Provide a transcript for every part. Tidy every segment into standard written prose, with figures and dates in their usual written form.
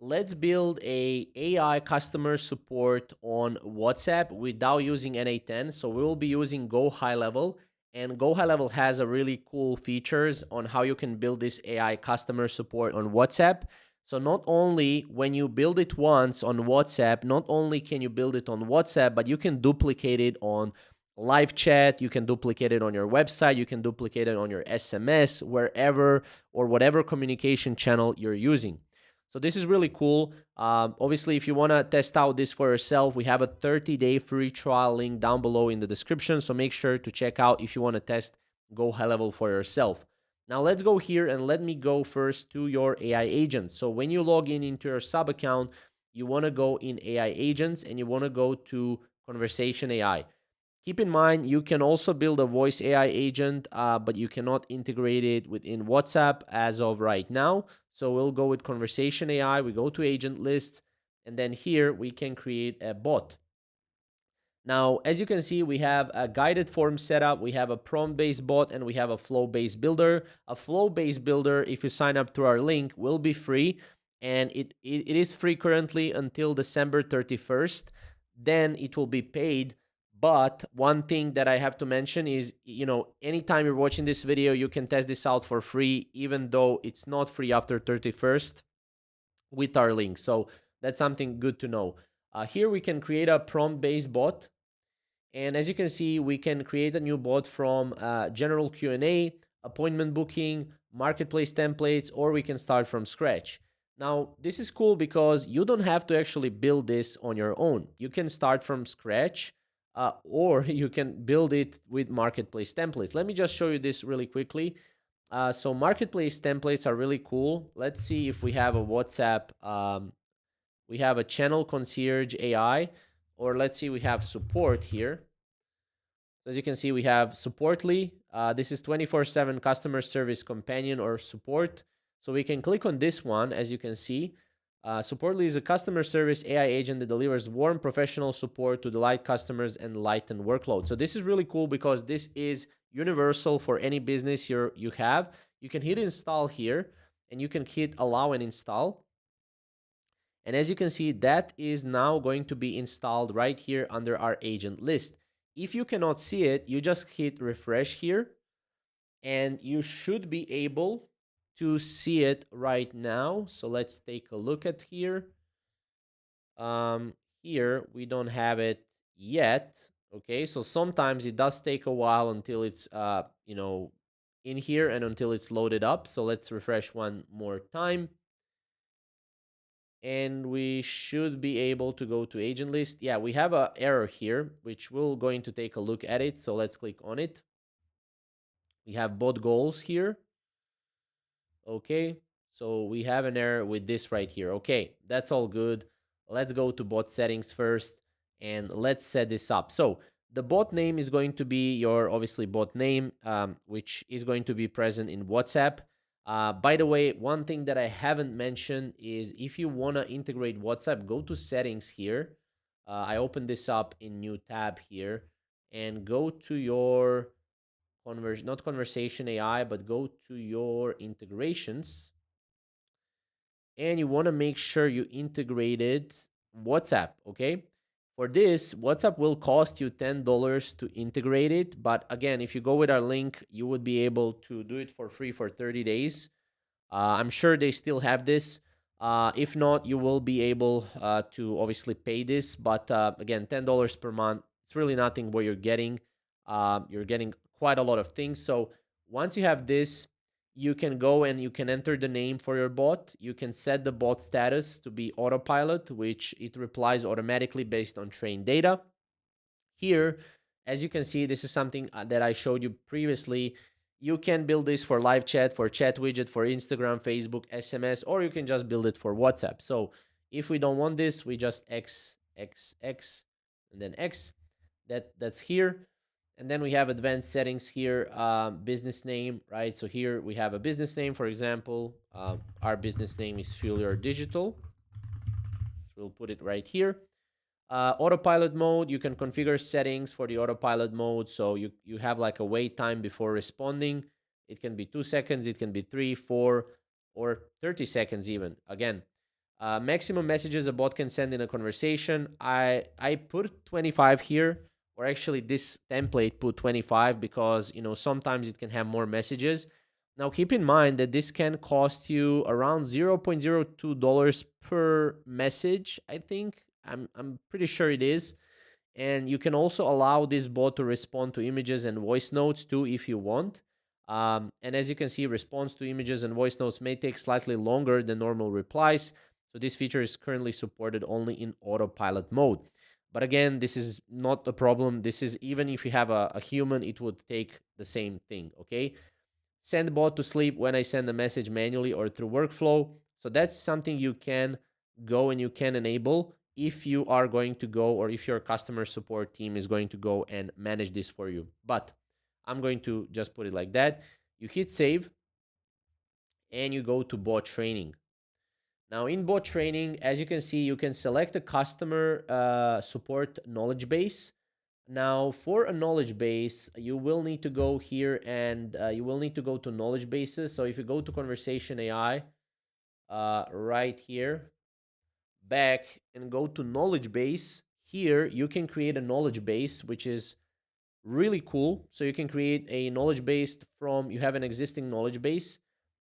let's build a AI customer support on WhatsApp without using n8n. So we will be using GoHighLevel, and GoHighLevel has a really cool features on how you can build this AI customer support on WhatsApp. So not only when you build it once on WhatsApp, not only can you build it on WhatsApp, but you can duplicate it on live chat, you can duplicate it on your website, you can duplicate it on your SMS, wherever or whatever communication channel you're using. So this is really cool. Obviously, if you want to test out this for yourself, we have a 30-day free trial link down below in the description. So make sure to check out if you want to test GoHighLevel for yourself. Now let's go here and let me go first to your AI agents. So when you log in into your sub account, you want to go in AI agents and you want to go to conversation AI. Keep in mind, you can also build a voice AI agent, but you cannot integrate it within WhatsApp as of right now. So we'll go with conversation AI. We go to agent lists, and then here we can create a bot. Now, as you can see, we have a guided form setup, we have a prompt-based bot, and we have a flow-based builder. A flow-based builder, if you sign up through our link, will be free, and it is free currently until December 31st. Then it will be paid. But one thing that I have to mention is, anytime you're watching this video, you can test this out for free, even though it's not free after 31st with our link. So that's something good to know. Here we can create a prompt-based bot. And as you can see, we can create a new bot from general Q&A, appointment booking, marketplace templates, or we can start from scratch. Now, this is cool because you don't have to actually build this on your own. You can start from scratch, or you can build it with marketplace templates. Let me just show you this really quickly. So marketplace templates are really cool. Let's see if we have a WhatsApp. We have a channel concierge AI, or let's see, we have support here. So as you can see, we have Supportly. This is 24/7 customer service companion or support. So we can click on this one. As you can see, Supportly is a customer service AI agent that delivers warm professional support to delight customers and lighten workload. So this is really cool because this is universal for any business you have. You can hit install here, and you can hit allow and install. And as you can see, that is now going to be installed right here under our agent list. If you cannot see it, you just hit refresh here, and you should be able to see it right now. So let's take a look at here. Here we don't have it yet. Okay, so sometimes it does take a while until it's in here and until it's loaded up. So let's refresh one more time. And we should be able to go to agent list. Yeah, we have an error here, which we're going to take a look at it. So let's click on it. We have bot goals here. Okay, so we have an error with this right here. Okay, that's all good. Let's go to bot settings first, and let's set this up. So the bot name is going to be your, obviously, bot name, which is going to be present in WhatsApp. By the way, one thing that I haven't mentioned is if you want to integrate WhatsApp, go to settings here. I open this up in new tab here, and go to your not conversation AI, but go to your integrations. And you want to make sure you integrated WhatsApp, okay? For this, WhatsApp will cost you $10 to integrate it. But again, if you go with our link, you would be able to do it for free for 30 days. I'm sure they still have this. If not, you will be able to obviously pay this. But again, $10 per month, it's really nothing what you're getting. You're getting quite a lot of things. So once you have this, you can go and you can enter the name for your bot. You can set the bot status to be autopilot, which it replies automatically based on trained data. Here, as you can see, this is something that I showed you previously. You can build this for live chat, for chat widget, for Instagram, Facebook, SMS, or you can just build it for WhatsApp. So if we don't want this, we just X, X, X, and then X. That's here. And then we have advanced settings here, business name, right? So here we have a business name, for example. Our business name is Fuel Your Digital. So we'll put it right here. Autopilot mode, you can configure settings for the autopilot mode. So you have like a wait time before responding. It can be 2 seconds, it can be 3, 4, or 30 seconds even. Again, Maximum messages a bot can send in a conversation. I put 25 here, or actually this template put 25 because sometimes it can have more messages. Now keep in mind that this can cost you around $0.02 per message. I think I'm pretty sure it is. And you can also allow this bot to respond to images and voice notes too if you want. And as you can see, response to images and voice notes may take slightly longer than normal replies. So this feature is currently supported only in autopilot mode. But again, this is not a problem. This is even if you have a human, it would take the same thing, okay? Send bot to sleep when I send a message manually or through workflow. So that's something you can go and you can enable if you are going to go, or if your customer support team is going to go and manage this for you. But I'm going to just put it like that. You hit save and you go to bot training. Now in bot training, as you can see, you can select a customer support knowledge base. Now for a knowledge base, you will need to go here and you will need to go to knowledge bases. So if you go to conversation AI right here, back and go to knowledge base, here you can create a knowledge base, which is really cool. So you can create a knowledge base from, you have an existing knowledge base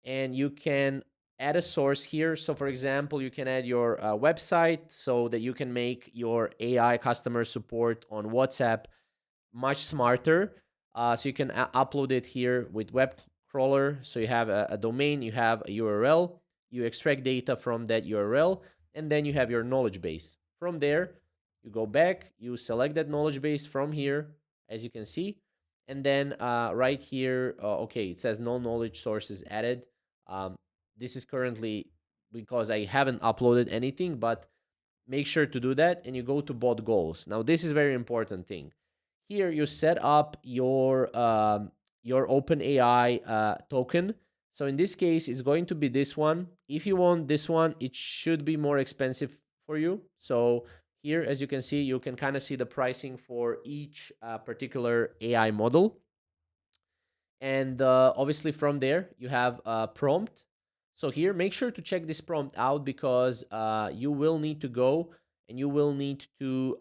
and you can add a source here. So for example, you can add your website so that you can make your AI customer support on WhatsApp much smarter. So you can upload it here with web crawler. So you have a domain, you have a URL, you extract data from that URL, and then you have your knowledge base. From there, you go back, you select that knowledge base from here, as you can see, and then right here, okay, it says no knowledge sources added. This is currently because I haven't uploaded anything, but make sure to do that, and you go to bot goals. Now this is a very important thing. Here you set up your OpenAI token. So in this case, it's going to be this one. If you want this one, it should be more expensive for you. So here, as you can see, you can kind of see the pricing for each particular AI model. And obviously from there, you have a prompt. So here, make sure to check this prompt out because you will need to go and you will need to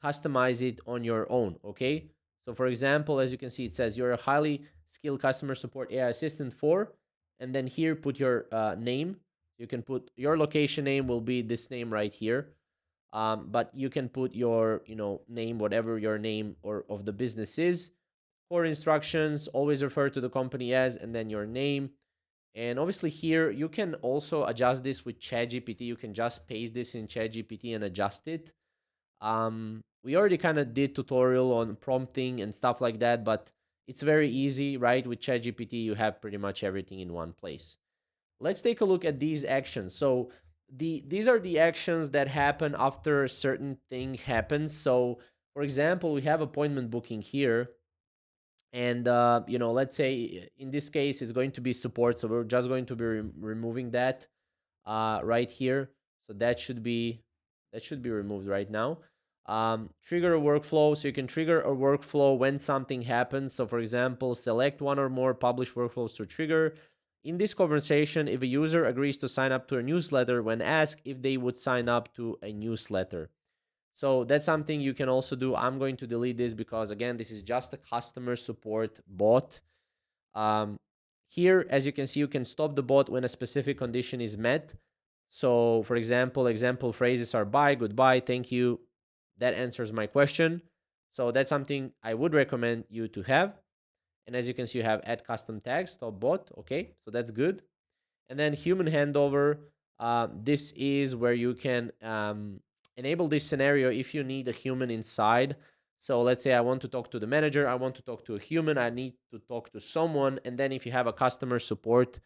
customize it on your own, okay? So for example, as you can see, it says you're a highly skilled customer support AI assistant for, and then here put your name. You can put your location name will be this name right here. But you can put your, name, whatever your name or of the business is. Core instructions, always refer to the company as, and then your name. And obviously here, you can also adjust this with ChatGPT. You can just paste this in ChatGPT and adjust it. We already kind of did tutorial on prompting and stuff like that, but it's very easy, right? With ChatGPT, you have pretty much everything in one place. Let's take a look at these actions. So these are the actions that happen after a certain thing happens. So for example, we have appointment booking here. And let's say in this case it's going to be support, so we're just going to be removing that right here. So that should be removed right now. Trigger a workflow, so you can trigger a workflow when something happens. So for example, select one or more published workflows to trigger. In this conversation, if a user agrees to sign up to a newsletter when asked if they would sign up to a newsletter. So that's something you can also do. I'm going to delete this because again, this is just a customer support bot. Um, Here, as you can see, you can stop the bot when a specific condition is met. So for example phrases are bye, goodbye, thank you. That answers my question. So that's something I would recommend you to have. And as you can see, you have add custom tags, stop bot. Okay, so that's good. And then human handover. This is where you can enable this scenario if you need a human inside. So let's say I want to talk to the manager, I want to talk to a human, I need to talk to someone. And then if you have a customer support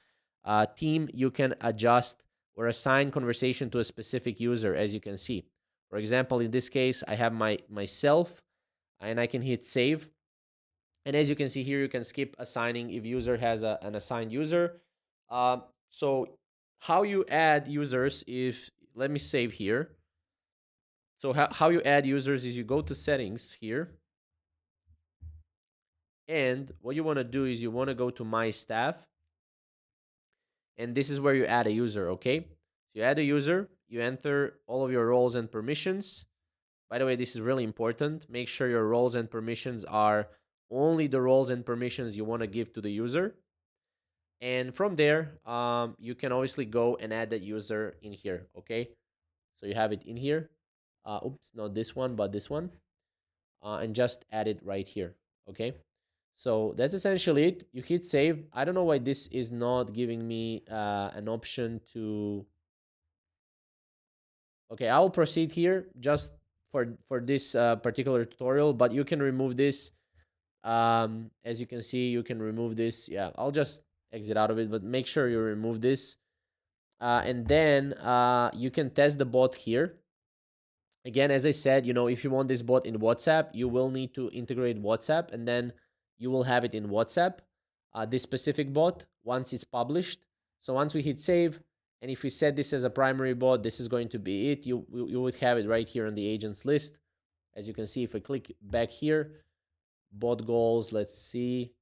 team, you can adjust or assign conversation to a specific user, as you can see. For example, in this case, I have myself, and I can hit save. And as you can see here, you can skip assigning if user has an assigned user. So how you add users, if let me save here. So how you add users is you go to settings here. And what you want to do is you want to go to my staff. And this is where you add a user, okay? So you add a user, you enter all of your roles and permissions. By the way, this is really important. Make sure your roles and permissions are only the roles and permissions you want to give to the user. And from there, you can obviously go and add that user in here, okay? So you have it in here. Oops, not this one, but this one. And just add it right here, okay? So that's essentially it. You hit save. I don't know why this is not giving me an option to... Okay, I will proceed here just for this particular tutorial, but you can remove this. As you can see, you can remove this. Yeah, I'll just exit out of it, but make sure you remove this. And then you can test the bot here. Again, as I said, if you want this bot in WhatsApp, you will need to integrate WhatsApp, and then you will have it in WhatsApp, this specific bot, once it's published. So once we hit save, and if we set this as a primary bot, this is going to be it. You would have it right here on the agents list. As you can see, if I click back here, bot goals, let's see.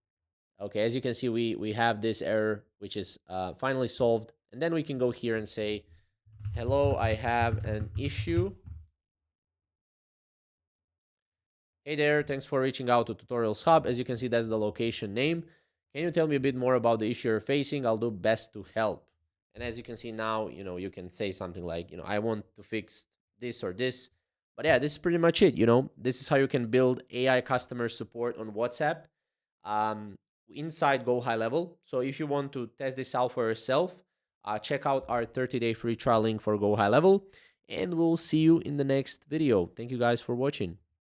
Okay, as you can see, we have this error, which is finally solved. And then we can go here and say, hello, I have an issue. Hey there, thanks for reaching out to Tutorials Hub. As you can see, that's the location name. Can you tell me a bit more about the issue you're facing? I'll do best to help. And as you can see now, you can say something like, I want to fix this or this. But yeah, this is pretty much it. This is how you can build AI customer support on WhatsApp inside GoHighLevel. So if you want to test this out for yourself, check out our 30-day free trial link for GoHighLevel. And we'll see you in the next video. Thank you guys for watching.